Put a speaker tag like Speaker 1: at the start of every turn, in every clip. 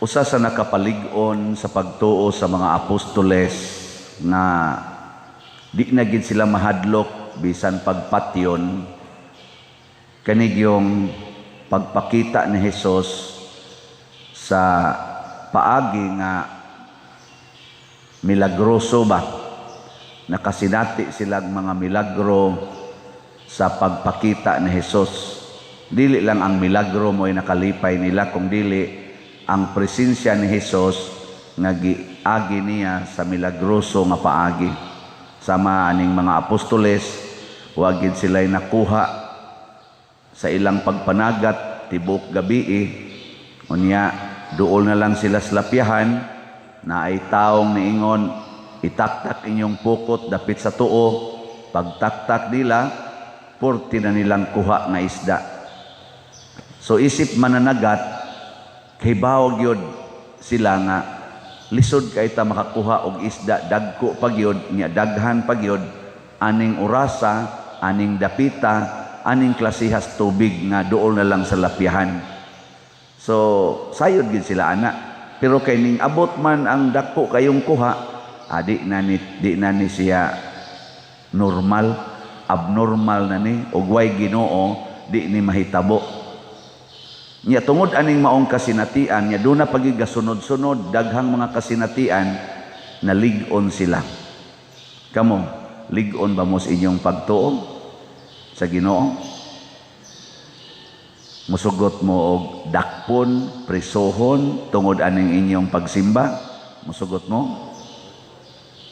Speaker 1: usa sa nakapalig-on sa pagtuo sa mga apostoles na di na gid sila mahadlok bisan pagpatyon kanig yung pagpakita ni Hesus sa paagi nga milagroso ba, nakasinati silang mga milagro sa pagpakita ni Hesus. Dili lang ang milagro mo ay nakalipay nila, kung dili ang presensya ni Hesus nga giagi niya sa milagroso nga paagi. Sama aning mga apostoles, wa gid sila'y nakuha sa ilang pagpanagat tibok gabi, unya duol na lang sila sa lapyahan na ay taong niingon, itaktak inyong pukot dapit sa tuo. Pagtaktak nila, 40 na nilang kuha nga isda. So isip mananagat, kibawag yun sila nga lisod kay ta makakuha og isda, dagko pagyod, nya daghan pagyod, aning orasa, aning dapita, aning klasihas tubig nga duol na lang sa lapyahan. So sayod gid sila ana, pero kay ning abot man ang dako kayong kuha, di na ni siya normal, abnormal na ni, og way Ginoo di ni mahitabo. Nya tungod aning maong kasinatian, nya doon na pagigasunod-sunod daghang mga kasinatian, nalig-on sila. Kamo, lig-on ba mo sa inyong pagtuo sa Ginoo? Musugot mo og dakpon, prisohon tungod aning inyong pagsimba? Musugot mo?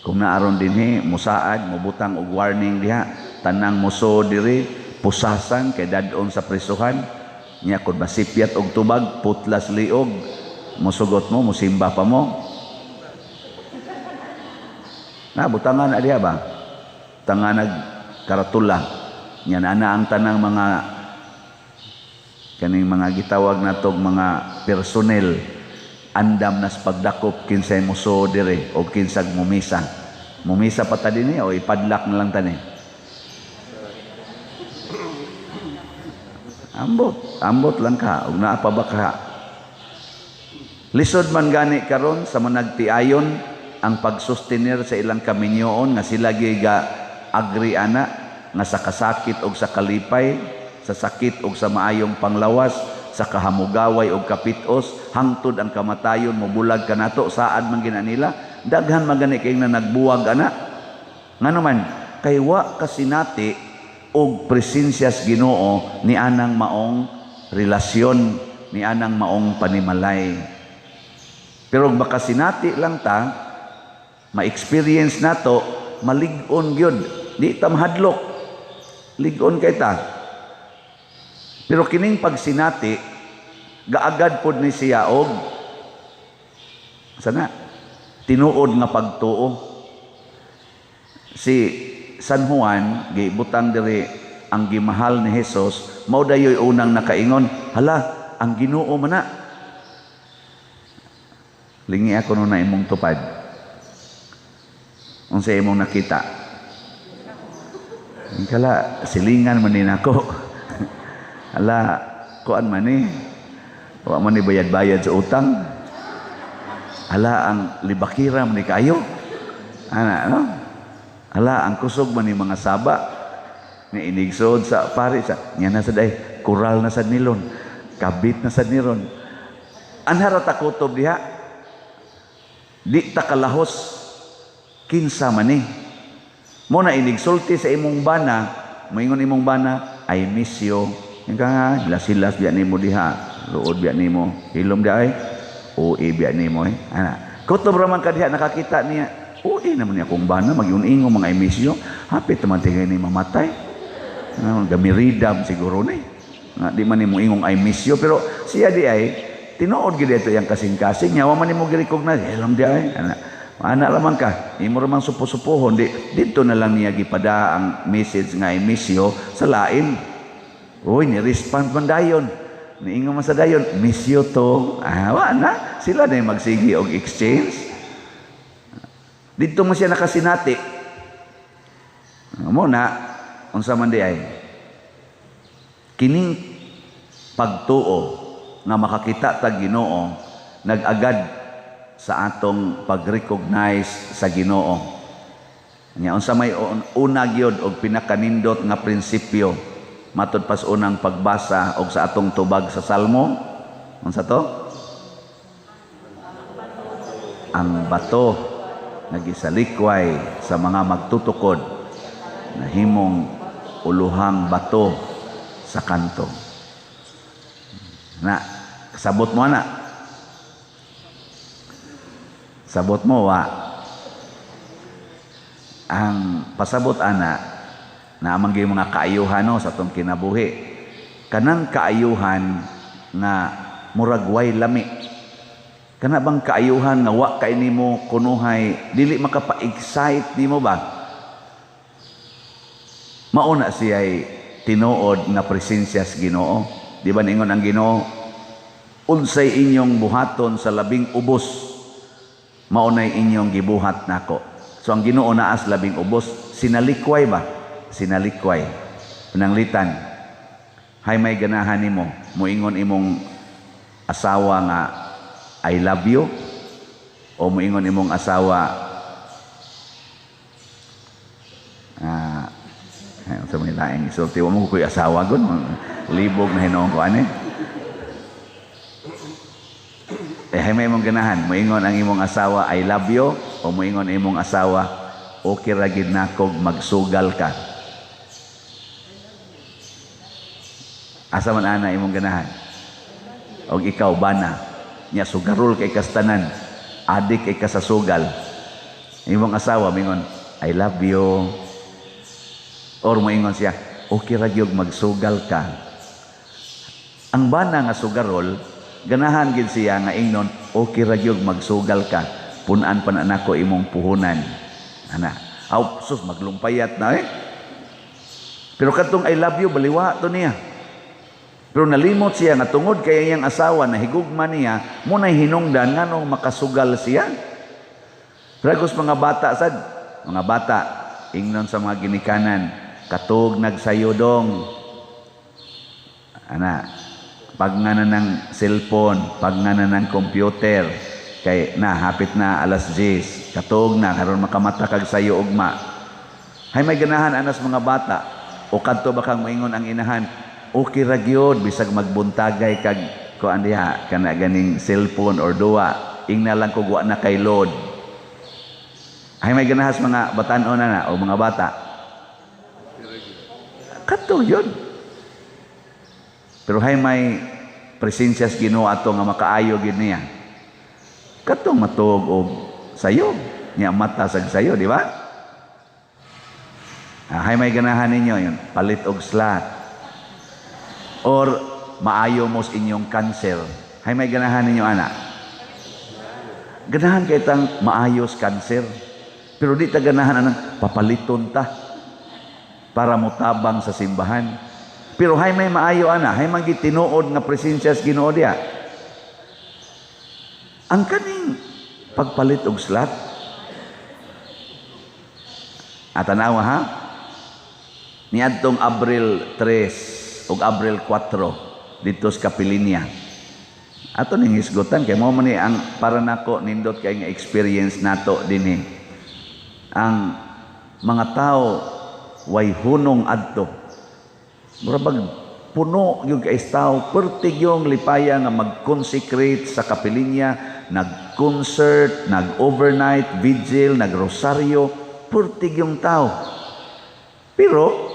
Speaker 1: Kung naaron dinhi, musaad, mubutang og warning diha, tanang muso diri, pusasan kay dadon sa prisuhan. Nya kun masipyat og tubag, putlas liog, musugot mo, musimba pa mo. Butangan na diha ba? Tangan nagkaratula. Nya na ang tanang mga kaning mga gitawag natog mga personnel, andam nas pagdakop kinsay muso dire o kinsag mumisa. Mumisa pa ta dinhi o ipadlak na lang tani. Ambot lang ka, ug naa pa ba ka? Lisod man gani karon sa managtiayon ang pagsustenir sa ilang kaminyoon nga sila giga agri ana nga sa kasakit og sa kalipay, sa sakit og sa maayong panglawas, sa kahamugaway og kapitos, hangtod ang kamatayon mobulag kanato, saad man gina nila, daghan magani kay na nagbuwag ana. Ngano man kay wa kasinati og presensyas Ginoo ni anang maong relasyon, ni anang maong panimalay. Pero baka sinati lang ta, ma-experience nato, malig-on gyud, di ta mahadlok, lig-on kay ta. Pero kining pagsinati, gaagad pod ni siya og sana tinuod nga pagtuo. Si San Juan gibutang diri ang gimahal ni Hesus, mao dayoy unang nakaingon, hala, ang Ginoo man na. Lingi ako no na imong tupad. Unsa imong nakita? Kala silingan man din ako. Hala, kuan man ni. Wa man ni bayad-bayad sa utang. Hala, ang libakira man ni kayo. Ana, no? Hala, ang kusog man ni mga saba ni inigsod sa pari sa nya na saday kural na sad nilon, kabit na sad niron. Anhara ta kutob diha, di ta kalahos kinsa man ni. Mo na inigsulti sa imong bana, moingon imong bana, I miss you. Nga nga silas biya nimo diha, luod biya nimo, hilom di ay uwi biya nimo ana. Kutob ra man ka diha nakakita niya, naman niya kung bana, mag-iung-ingong mga emisyo, hapit naman tingay ni mamatay. Gamiridam siguro ni. Di man ni mo ingong ay misyo, pero siya di ay, tinuod gid ito yung kasing-kasing, yawa man ni mo gi-recognize, alam di ay, ana lamang ka, imo ramang supo-supohon, dito na lang niya gipada ang message nga ay misyo sa lain. Uy, ni-respond man dayon. Niingon man sa dayon, misyo to. Wala, sila na yung magsigi og exchange. Dito mo siya nakasinati. Muna, unsa man di ay, kining pagtuo nga makakita ta Ginoo nag-agad sa atong pag-recognize sa Ginoo. Nya unsa may una gyud og pinakanindot nga prinsipyo matud pas unang pagbasa og sa atong tubag sa Salmo, unsa to? Ang bato nagisalikway sa mga magtutukod na himong uluhang bato sa kanto. Na sabot mo na. Sabot mo wa. Ang pasabot ana na amang mga kaayuhan no, sa atong kinabuhi. Kanang kaayuhan nga murag way lami. Kana bang kaayuhan nga wa kay nimo kunuhay dili makapa-excite nimo ba? Mauna siya'y tinuod nga presensya sa Ginoo. Di ba ningon ang Ginoo? Unsay inyong buhaton sa labing ubos, maunay inyong gibuhat nako. So ang Ginoo naas labing ubos, sinalikway ba? Sinalikway. Pananglitan, hay may ganahan nimo, muingon imong asawa nga I love you, o muingon imong asawa sa mga laing isulti, wa mo ko'y asawa gun, libog na hinoong ko ane. Hay may imong ganahan, muingon ang imong asawa I love you, o muingon imong asawa okay ra gid nako magsugal ka. Asa man ana imong ganahan? Og ikaw bana nya sugarol kay kastanan, adik kay kasasugal. Imong asawa mingon I love you, or moingon siya okay ra gyud magsugal ka. Ang bana nga sugarol ganahan gid siya nga ingnon okay ra gyud magsugal ka, punan pa na nako imong puhunan ana. Aw sus maglumpayat na pero katong I love you baliwa to niya. Pero nalimot siya nga tungod kay iyang asawa na higugma niya, munay hinungdan nganong makasugal siya. Ragos mga bata sad, mga bata ingnon sa mga ginikanan, katog nagsayodong. Ana, pag nga na ng cellphone, pag nga na ng computer, kay na hapit na alas 10, katog na karon makamata kag sayo ugma. Hay may ganahan anas mga bata, o kadto ba kang moingon ang inahan, okay ra gyud bisag magbuntagay kag kuan diha kana ganing cellphone or duwa ingna lang kog wa na kay load. Ay may ganahas mga batan-on na o mga bata. Kato yun. Pero hay may presensya sa Ginoo ato nga makaayo gid niya. Kato matuog og sayo, nya mata sag sayo, di ba? Hay may ganahan ninyo yun, palit og slot. Or maayo mo sa inyong cancer. Hay may ganahan ninyo ana. Ganahan kay tang maayos cancer. Pero di ta ganahan anang papaliton ta para mutabang sa simbahan. Pero hay may maayo ana, hay magi tinuod nga presensya sa Ginoo diha. Ang kaning pagpalit og slot. Atanawa ha? Niadtong Abril 3 ug Abril 4 dito sa Capilinia. Ato ning hisgutan kay mao man ni ang para nako nindot kay nga experience nato dinhi. Ang mga tao way hunong adto. Murabag puno yung kay tao, pertig yung lipaya nga mag-consecrate sa Capilinia, nag-concert, nag-overnight vigil, nag-rosaryo, pertig yung tao. Pero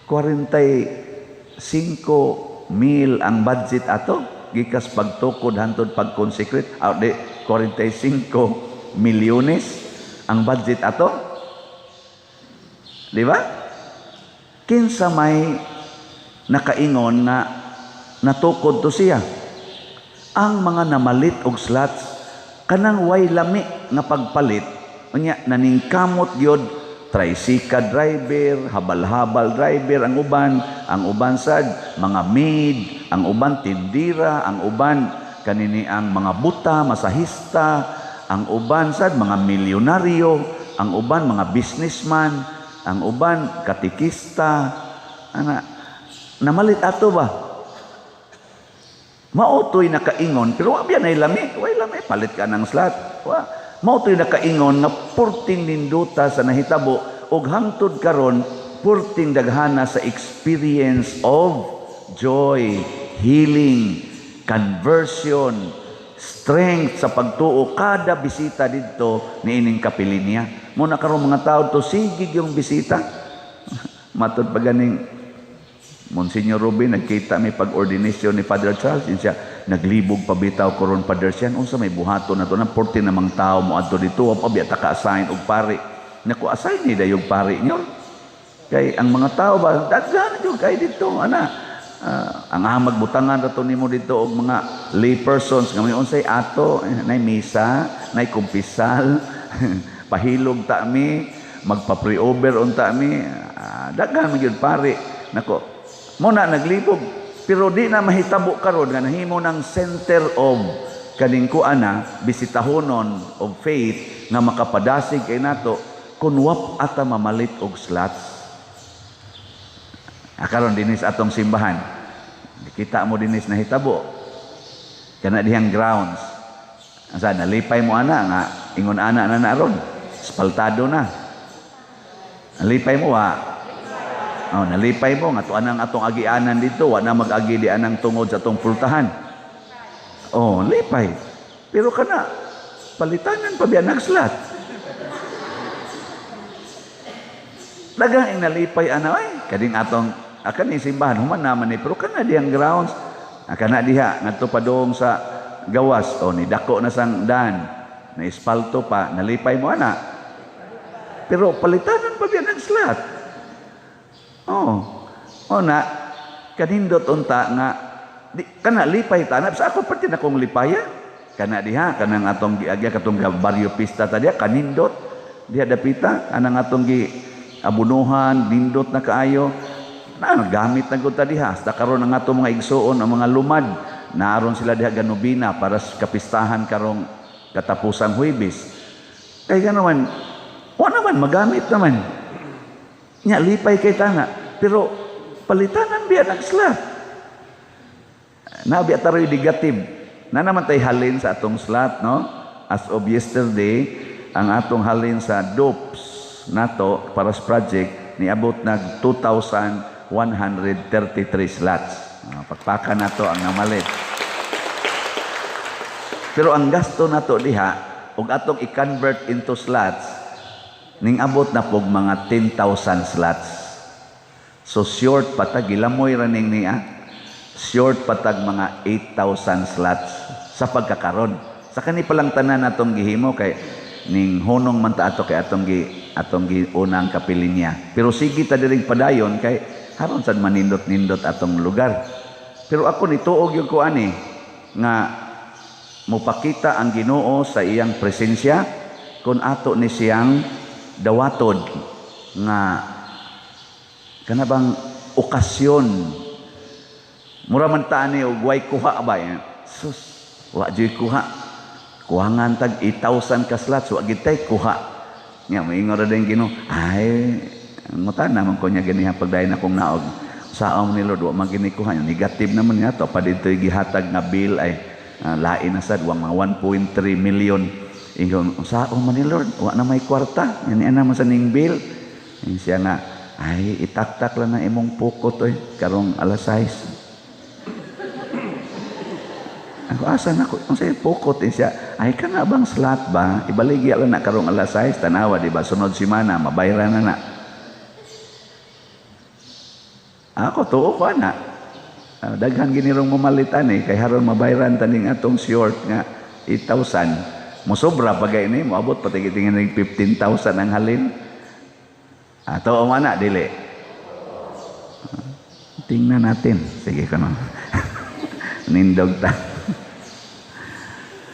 Speaker 1: 45,000 ang budget ato gikas pagtukod hantod pag-consecrate. Di 45 milyones ang budget ato. Di ba? Kinsa may nakaingon na natukod to siya. Ang mga namalit og slots kanang way lami nga pagpalit unya naningkamot gyud tricycle driver, habal-habal driver ang uban sad mga maid, ang uban tindira, ang uban kanini ang mga buta, masahista, ang uban sad mga milyonaryo, ang uban mga businessman, ang uban katikista. Ana namalit ato ba? Mautoy nakaingon, pero wa biya nay lami, way lami palit ka ng slot. Wa, mautoy nakaingon nga purting ninduta sa nahitabo ug hangtod karon purting daghana sa experience of joy, healing, conversion, strength sa pagtuo kada bisita didto niining kapilinya. Muna karon mga tao to sigig yung bisita. Matud pa ganing Monsignor Ruben, nagkita may pag-ordination ni Father Charles, siya naglibog pabitaw koron Father siyan, unsa may buhato na to, ng 40 namang tao mo adto dito, pabiya ta ka-assign og pari. Naku, assign ni dayog pari nyo. Kay ang mga tao ba, daghan jud kay dito, ana. Ang hamag butangan rato nimo dito og mga lay persons, nga may unsay ato, nay misa, nay kumpisal, pahilog ta mi, magpa-pre-over unta mi, daghan man gyud pari. Nako, muna naglibog, pero di na mahitabo karon nga nahimo ng center of kaning kuana bisitahonon of faith nga makapadasig kay nato kun wap ata mamalit og slots. Karon dinis atong simbahan, kita mo dinis nahitabo kana dihang grounds. Asa nalipay mo ana nga ingon ana na naron, spaltado na. Nalipay mo wa. Oh, nalipay mo nga tuan ang atong agianan dito, wa na mag-agi di anang tungod sa atong pultahan. Oh, lipay. Pero kana palitanan pa biya nagslot. Dagang ing nalipay ana ay kading atong ni simbahan human naman ni pero kana diyang grounds. Kana diha ngadto pa dong sa gawas o ni dako na sang dan na espalto pa nalipay mo ana. Pero palitanan pa biya nagslot. Oh na kanindot unta nga kana lipay tanap sa ako pati na kong lipaya kana diha kanang atong giagya katong baryo pista tadiya kanindot diha dapita anang atong gi abunuhan nindot na kaayo na gamit na gud ta diha hasta karon ang atong mga igsuon ang mga lumad naron sila diha ganubina para sa kapistahan karong katapusang Huwebes kay ganaman wa naman magamit naman nya lipay kay tanga pero palitanan biya nag-slot. Nabiya taro'y negative. Na naman tayo halin sa atong slot, no? As of yesterday, ang atong halin sa DOPS nato para sa project, niabot nag 2,133 slots. Pagpaka na to ang namalit. Pero ang gasto nato diha, ug atong i-convert into slots, ning abot na pog mga 10,000 slots. So short patag gilamoy raning niya. Short patag mga 8,000 slots sa pagkakaron. Sa kani palang tanan natong gihimo kay ning hunong man ta ato kay atong gi unang kapilinya. Pero sige ta diri padayon kay haron sad manindot-nindot atong lugar. Pero ako nituog yung ko ani nga mupakita ang Ginoo sa iyang presensya kun ato ni siyang dawatod nga kana bang okasyon mura man ta ni og way kuha ba sus wa joy kuha kuhangan tag 8,000 ka slots wa gid tay kuha nya moingon ra din Ginoo ay ngutan naman ko nya ganiha pagdayon akong naog saom ni Lord wa man gini kuha negative naman niya to pa ditoy gihatag nga bill ay lain na sad mga 1.3 million ingon saom man ni Lord wa na may kwarta yan ana man sa ning bill siya nga ay itaktak lang na imong pukot oy karong alas 6 ako asa na ko unsay pukot siya ay kana bang slot ba ibaligya lang na karong alas 6 tanawa di ba sunod semana mabayaran na ako tuo pa na daghan ginirong mamalitan kay haron mabayaran taning atong short nga 8,000 mo sobra pagay ni mo abot pati gitingin ning 15,000 ang halin ato o mana dili tingnan natin sige kono nindog ta